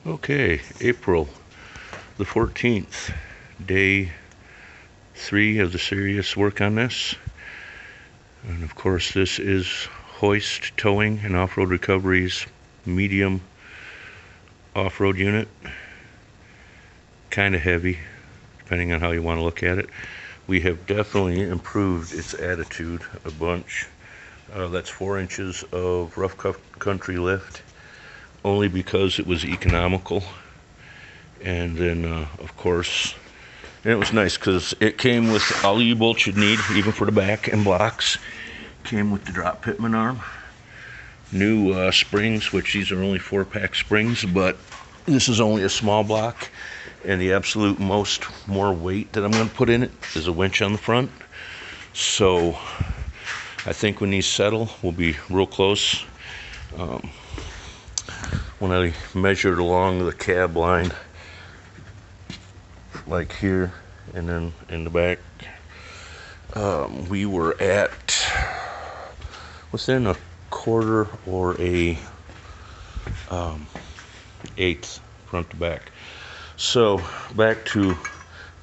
Okay, April the 14th, day 3 of the serious work on this. And of course, this is Hoist Towing and Off-Road Recovery's medium off-road unit. Kind of heavy, depending on how you want to look at it. We have definitely improved its attitude a bunch. That's 4 inches of rough country lift, only because it was economical. And then of course, and it was nice because it came with all the U-bolts you'd need, even for the back and blocks. Came with the drop pitman arm, new springs, which these are only 4-pack springs, but this is only a small block, and the absolute more weight that I'm going to put in it is a winch on the front. So I think when these settle, we'll be real close. When I measured along the cab line, like here and then in the back, we were at within a quarter or a eighth front to back. So back to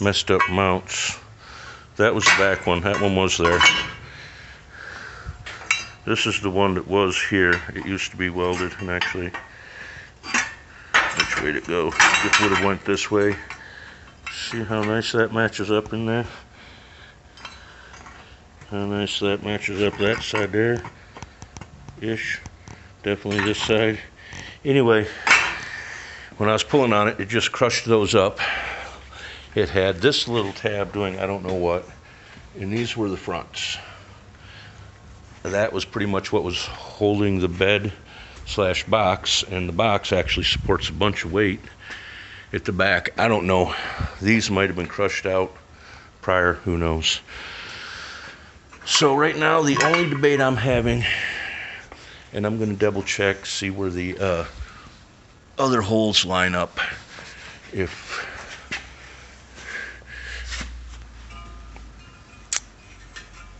messed up mounts. That was the back one. That one was there. This is the one that was here. It used to be welded, and actually, which way to go? It would have went this way. See how nice that matches up in there? How nice that matches up that side there. Ish. Definitely this side. Anyway, when I was pulling on it, it just crushed those up. It had this little tab doing I don't know what, and these were the fronts. That was pretty much what was holding the bed slash box, and the box actually supports a bunch of weight at the back. I don't know. These might have been crushed out prior, who knows. So right now the only debate I'm having, and I'm going to double check, see where the other holes line up. If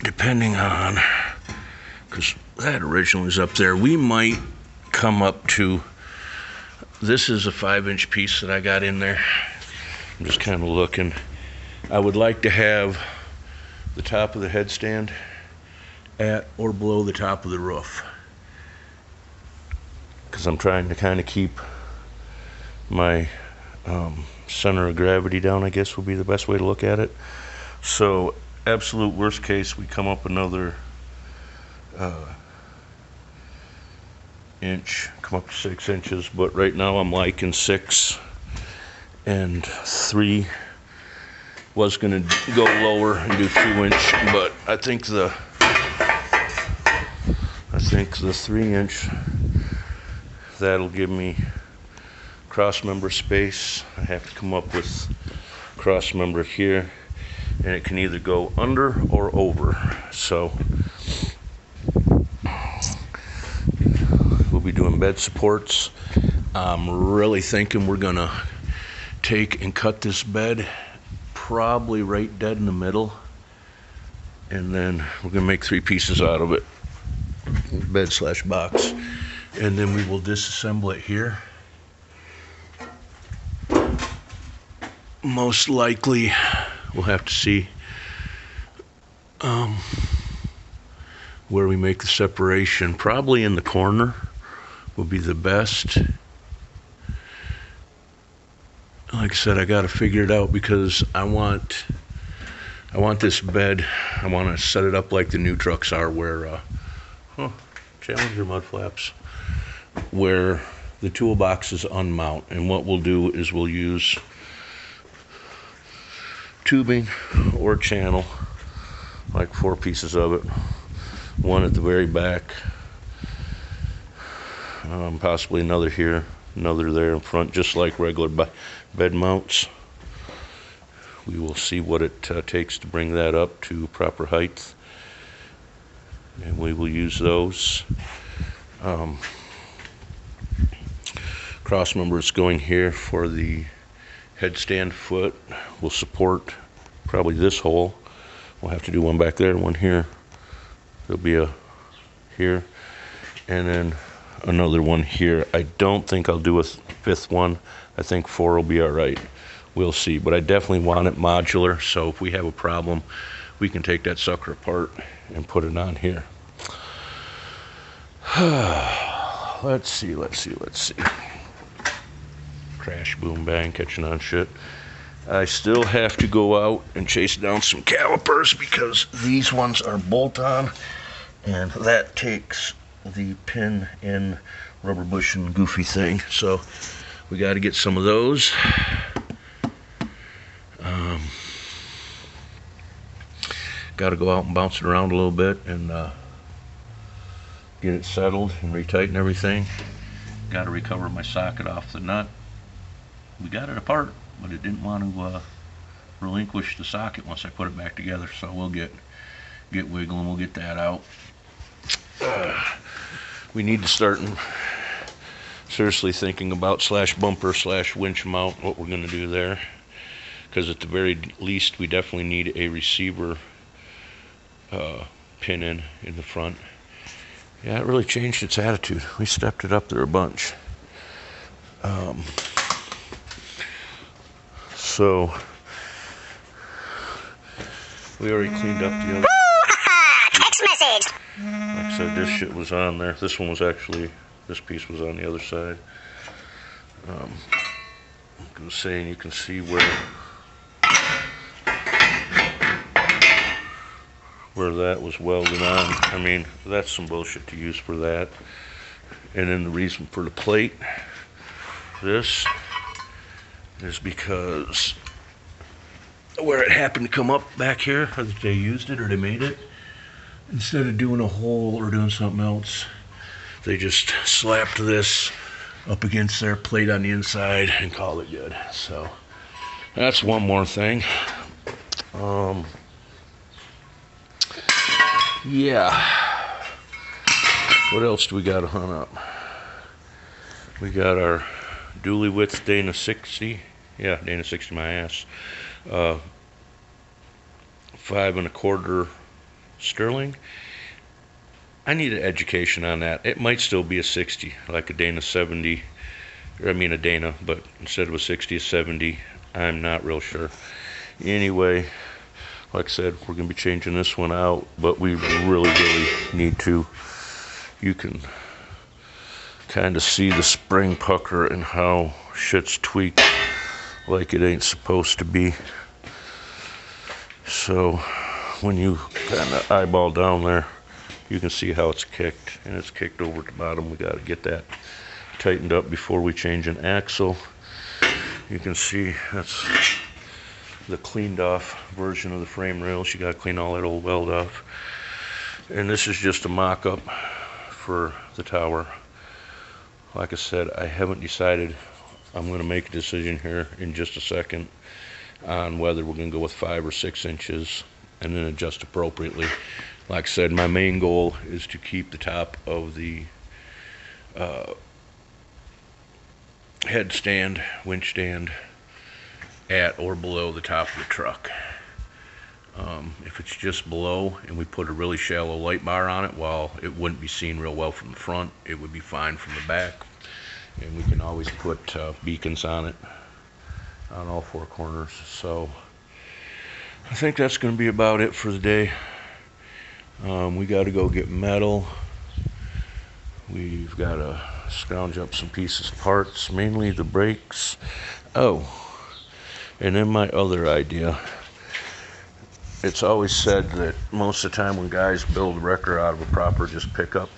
depending on, because that originally was up there, we might come up to, this is a 5-inch piece that I got in there. I'm just kind of looking. I would like to have the top of the headstand at or below the top of the roof, because I'm trying to kind of keep my center of gravity down, I guess would be the best way to look at it. So absolute worst case, we come up another inch, come up to 6 inches, but right now I'm liking 6 and 3. Was going to go lower and do 2-inch, but I think the 3-inch, that'll give me cross member space. I have to come up with cross member here, and it can either go under or over. So we'll be doing bed supports. I'm really thinking we're gonna take and cut this bed probably right dead in the middle, and then we're gonna make 3 pieces out of it, bed slash box, and then we will disassemble it here. Most likely we'll have to see where we make the separation. Probably in the corner would be the best. Like I said, I got to figure it out, because I want this bed, I want to set it up like the new trucks are, where Challenger mud flaps, where the toolbox is unmount. And what we'll do is we'll use tubing or channel, like 4 pieces of it, one at the very back, possibly another here, another there in front, just like regular bed mounts. We will see what it takes to bring that up to proper height, and we will use those. Cross member is going here for the headstand foot. Will support probably this hole. We'll have to do one back there and one here. There'll be a here, and then another one here. I don't think I'll do a 5th one. I think 4 will be all right. We'll see. But I definitely want it modular, so if we have a problem, we can take that sucker apart and put it on here. Let's see. Crash, boom, bang, catching on shit. I still have to go out and chase down some calipers because these ones are bolt-on, and that takes the pin in rubber bushing goofy thing. So we got to get some of those. Got to go out and bounce it around a little bit and get it settled and retighten everything. Got to recover my socket off the nut. We got it apart, but it didn't want to relinquish the socket once I put it back together. So we'll get wiggling. We'll get that out. We need to start seriously thinking about /bumper /winch mount, what we're going to do there, because at the very least we definitely need a receiver pin in the front. Yeah, it really changed its attitude. We stepped it up there a bunch. So we already cleaned up the other text message. Like I said, this shit was on there. This one was actually, this piece was on the other side. I'm gonna say, and you can see where that was welded on. I mean, that's some bullshit to use for that. And then the reason for the plate, this is because where it happened to come up back here, they used it or they made it, instead of doing a hole or doing something else, they just slapped this up against their plate on the inside and called it good. So that's one more thing. Yeah. What else do we got to hunt up? We got our dually width Dana 60. Yeah, Dana 60, my ass. 5 1/4 sterling. I need an education on that. It might still be a 60, like a Dana 70. Or I mean a Dana, but instead of a 60, a 70. I'm not real sure. Anyway, like I said, we're going to be changing this one out, but we really need to. You can kind of see the spring pucker and how shit's tweaked like it ain't supposed to be. So when you kind of eyeball down there, you can see how it's kicked, and it's kicked over at the bottom. We got to get that tightened up before we change an axle. You can see that's the cleaned off version of the frame rails. You got to clean all that old weld off. And this is just a mock-up for the tower. Like I said, I haven't decided. I'm going to make a decision here in just a second on whether we're going to go with 5 or 6 inches and then adjust appropriately. Like I said, my main goal is to keep the top of the headstand, winch stand at or below the top of the truck. If it's just below and we put a really shallow light bar on it, while it wouldn't be seen real well from the front, it would be fine from the back. And we can always put beacons on it on all 4 corners. So I think that's going to be about it for the day. We got to go get metal. We've got to scrounge up some pieces, parts, mainly the brakes. Oh, and then my other idea. It's always said that most of the time when guys build a wrecker out of a proper just pickup,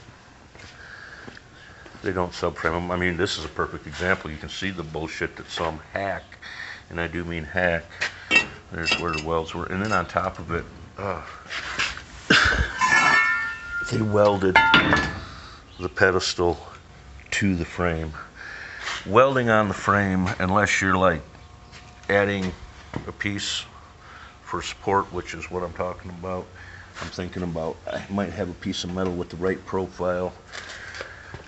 they don't subframe them. I mean, this is a perfect example. You can see the bullshit that some hack, and I do mean hack. There's where the welds were. And then on top of it, they welded the pedestal to the frame. Welding on the frame, unless you're like adding a piece for support, which is what I'm talking about. I'm thinking about, I might have a piece of metal with the right profile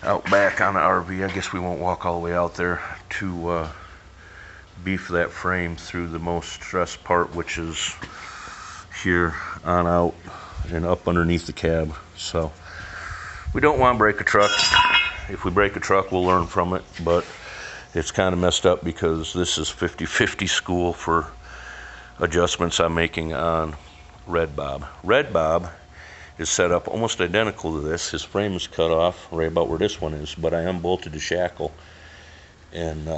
out back on the RV. I guess we won't walk all the way out there to beef that frame through the most stressed part, which is here on out and up underneath the cab. So we don't want to break a truck. If we break a truck, we'll learn from it, but It's kind of messed up because this is 50-50 school for adjustments I'm making on Red Bob. Red Bob is set up almost identical to this. His frame is cut off right about where this one is, but I unbolted the shackle and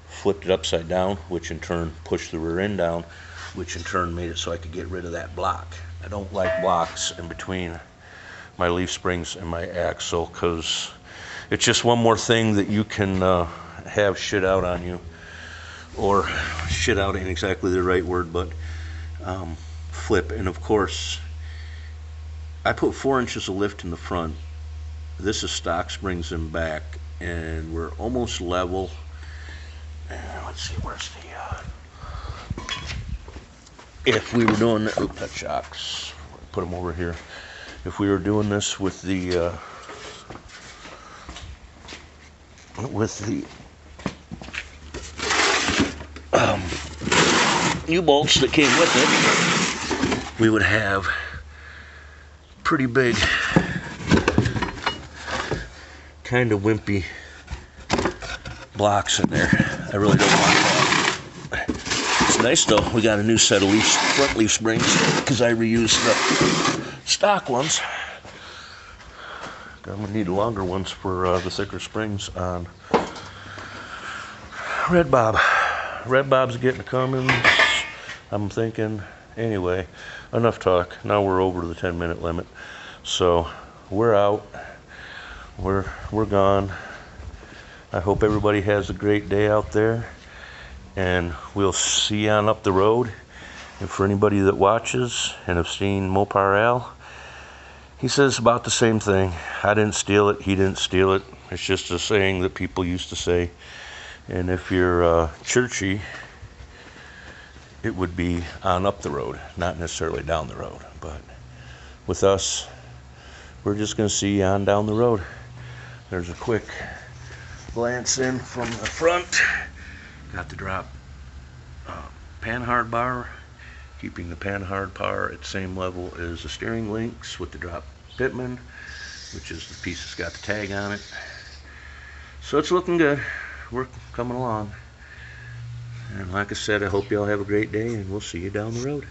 flipped it upside down, which in turn pushed the rear end down, which in turn made it so I could get rid of that block. I don't like blocks in between my leaf springs and my axle because it's just one more thing that you can have shit out on you, or shit out ain't exactly the right word, but flip. And of course, I put 4 inches of lift in the front. This is stock springs in back, and we're almost level. Let's see, where's the if we were doing the that shocks, put them over here. If we were doing this with the new bolts that came with it, we would have pretty big, kind of wimpy blocks in there. I really don't want that. It's nice though, we got a new set of front leaf springs because I reused the stock ones. I'm gonna need longer ones for the thicker springs on Red Bob. Red Bob's getting a Cummins, I'm thinking. Anyway, enough talk. Now we're over the 10-minute limit. So we're out. We're gone. I hope everybody has a great day out there, and we'll see you on up the road. And for anybody that watches and have seen Mopar Al, he says about the same thing. I didn't steal it, he didn't steal it. It's just a saying that people used to say. And if you're churchy, it would be on up the road, not necessarily down the road. But with us, we're just going to see you on down the road. There's a quick glance in from the front. Got the drop panhard bar, keeping the panhard bar at the same level as the steering links with the drop pitman, which is the piece that's got the tag on it. So it's looking good. We're coming along. And like I said, I hope y'all have a great day, and we'll see you down the road.